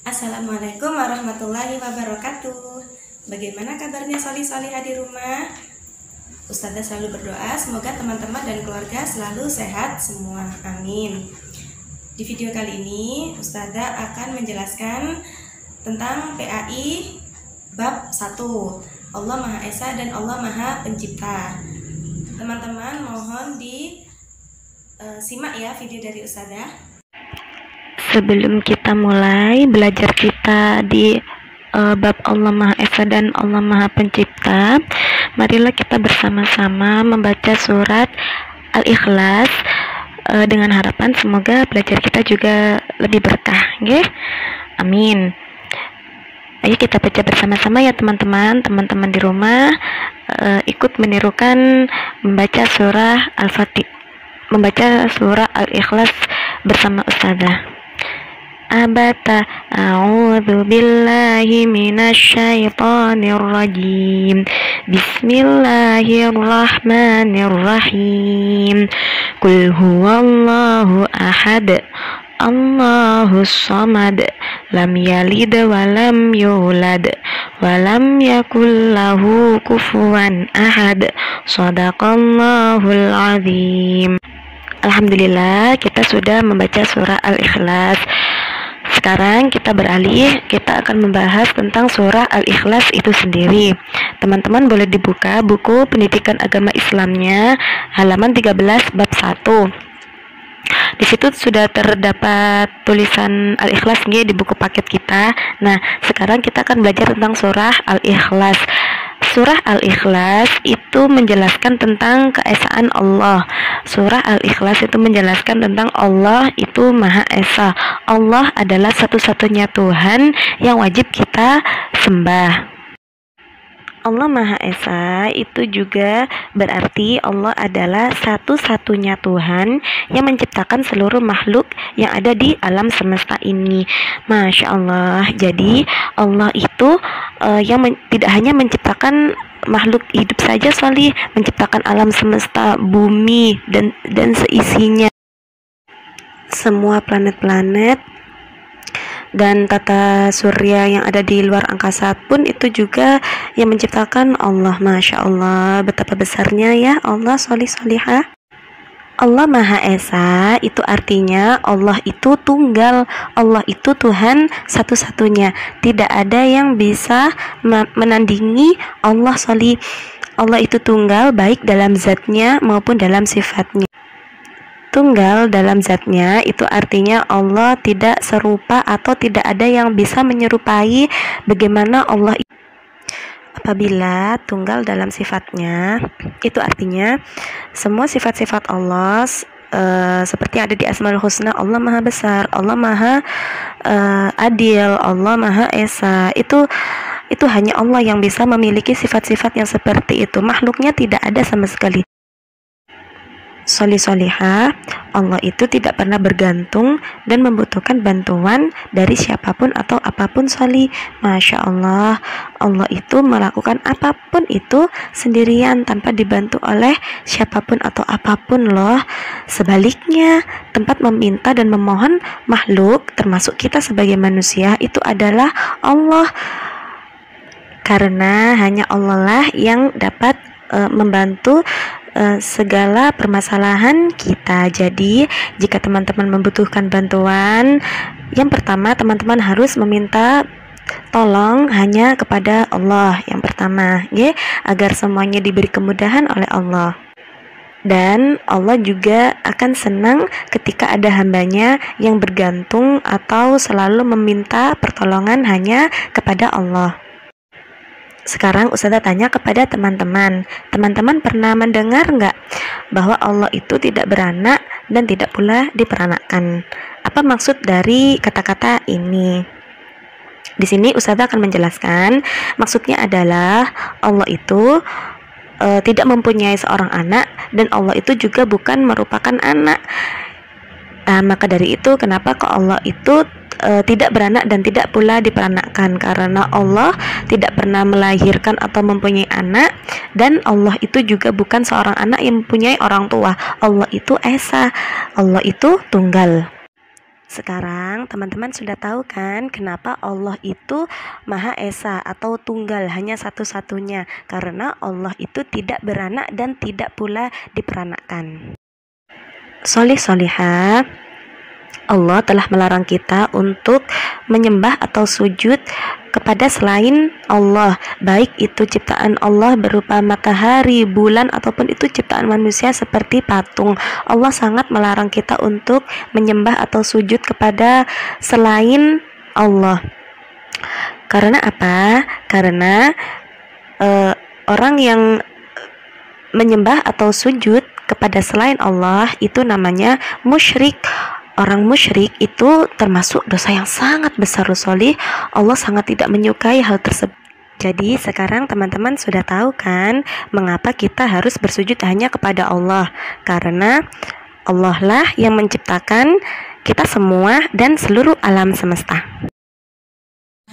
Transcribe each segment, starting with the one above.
Assalamualaikum warahmatullahi wabarakatuh. Bagaimana kabarnya sholih-sholihah di rumah? Ustazah selalu berdoa semoga teman-teman dan keluarga selalu sehat semua. Amin. Di video kali ini Ustazah akan menjelaskan tentang PAI bab 1, Allah Maha Esa dan Allah Maha Pencipta. Teman-teman mohon simak ya video dari Ustazah. Sebelum kita mulai belajar kita di bab Allah Maha Esa dan Allah Maha Pencipta, marilah kita bersama-sama membaca surat Al-Ikhlas dengan harapan semoga belajar kita juga lebih berkah, okay? Amin. Ayo kita baca bersama-sama ya teman-teman. Teman-teman di rumah ikut menirukan membaca surah Al-Fatihah, membaca surah Al-Ikhlas bersama Ustazah. Abata a'udzu billahi minasyaitonir rajim. Bismillahirrahmanirrahim. Qul huwallahu ahad. Allahus samad. Lam yalid wa lam yulad wa lam yakul lahu kufuwan ahad. Shadaqallahul azim. Alhamdulillah kita sudah membaca surah Al-Ikhlas. Sekarang kita beralih, kita akan membahas tentang surah Al-Ikhlas itu sendiri. Teman-teman boleh dibuka buku Pendidikan Agama Islamnya halaman 13 bab 1. Di situ sudah terdapat tulisan Al-Ikhlas di buku paket kita. Nah, sekarang kita akan belajar tentang surah Al-Ikhlas. Surah Al-Ikhlas itu menjelaskan tentang keesaan Allah. Surah Al-Ikhlas itu menjelaskan tentang Allah itu Maha Esa. Allah adalah satu-satunya Tuhan yang wajib kita sembah. Allah Maha Esa itu juga berarti Allah adalah satu-satunya Tuhan yang menciptakan seluruh makhluk yang ada di alam semesta ini. Masya Allah. Jadi Allah itu tidak hanya menciptakan makhluk hidup saja, menciptakan alam semesta, bumi dan seisinya, semua planet-planet dan tata surya yang ada di luar angkasa pun itu juga yang menciptakan Allah. Masya Allah, betapa besarnya ya Allah, sholih-sholihah. Allah Maha Esa itu artinya Allah itu tunggal, Allah itu Tuhan satu-satunya, tidak ada yang bisa menandingi Allah. Allah itu tunggal baik dalam zatnya maupun dalam sifatnya. Tunggal dalam zatnya itu artinya Allah tidak serupa atau tidak ada yang bisa menyerupai bagaimana Allah. Apabila tunggal dalam sifatnya itu artinya semua sifat-sifat Allah seperti ada di Asmaul Husna, Allah Maha Besar, Allah Maha Adil, Allah Maha Esa, itu hanya Allah yang bisa memiliki sifat-sifat yang seperti itu. Makhluknya tidak ada sama sekali. Sholih-sholihah, Allah itu tidak pernah bergantung dan membutuhkan bantuan dari siapapun atau apapun. Masya Allah, Allah itu melakukan apapun itu sendirian tanpa dibantu oleh siapapun atau apapun loh. Sebaliknya, tempat meminta dan memohon makhluk termasuk kita sebagai manusia itu adalah Allah, karena hanya Allah lah yang dapat membantu segala permasalahan kita. Jadi jika teman-teman membutuhkan bantuan, yang pertama teman-teman harus meminta tolong hanya kepada Allah yang pertama, agar semuanya diberi kemudahan oleh Allah. Dan Allah juga akan senang ketika ada hambanya yang bergantung atau selalu meminta pertolongan hanya kepada Allah. Sekarang Ustazah tanya kepada teman-teman. Teman-teman pernah mendengar nggak bahwa Allah itu tidak beranak dan tidak pula diperanakkan? Apa maksud dari kata-kata ini? Di sini Ustazah akan menjelaskan. Maksudnya adalah Allah itu tidak mempunyai seorang anak dan Allah itu juga bukan merupakan anak. Maka dari itu kenapa kok Allah itu tidak beranak dan tidak pula diperanakkan? Karena Allah tidak pernah melahirkan atau mempunyai anak, dan Allah itu juga bukan seorang anak yang mempunyai orang tua. Allah itu Esa, Allah itu tunggal. Sekarang teman-teman sudah tahu kan kenapa Allah itu Maha Esa atau tunggal, hanya satu-satunya. Karena Allah itu tidak beranak dan tidak pula diperanakkan. Solih-solihah, Allah telah melarang kita untuk menyembah atau sujud kepada selain Allah, baik itu ciptaan Allah berupa matahari, bulan, ataupun itu ciptaan manusia seperti patung. Allah sangat melarang kita untuk menyembah atau sujud kepada selain Allah. Karena apa? Karena orang yang menyembah atau sujud kepada selain Allah itu namanya musyrik. Orang musyrik itu termasuk dosa yang sangat besar, Solih. Allah sangat tidak menyukai hal tersebut. Jadi sekarang teman-teman sudah tahu kan mengapa kita harus bersujud hanya kepada Allah. Karena Allah lah yang menciptakan kita semua dan seluruh alam semesta.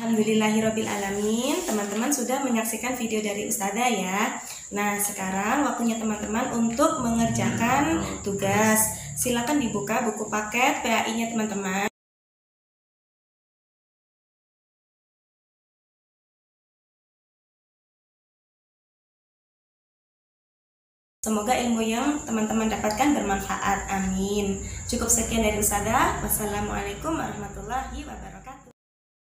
Alhamdulillahirrabbilalamin. Teman-teman sudah menyaksikan video dari Ustazah ya. Nah sekarang waktunya teman-teman untuk mengerjakan tugas. Silakan dibuka buku paket PAI-nya teman-teman. Semoga ilmu yang teman-teman dapatkan bermanfaat. Amin. Cukup sekian dari Ustazah. Wassalamualaikum warahmatullahi wabarakatuh.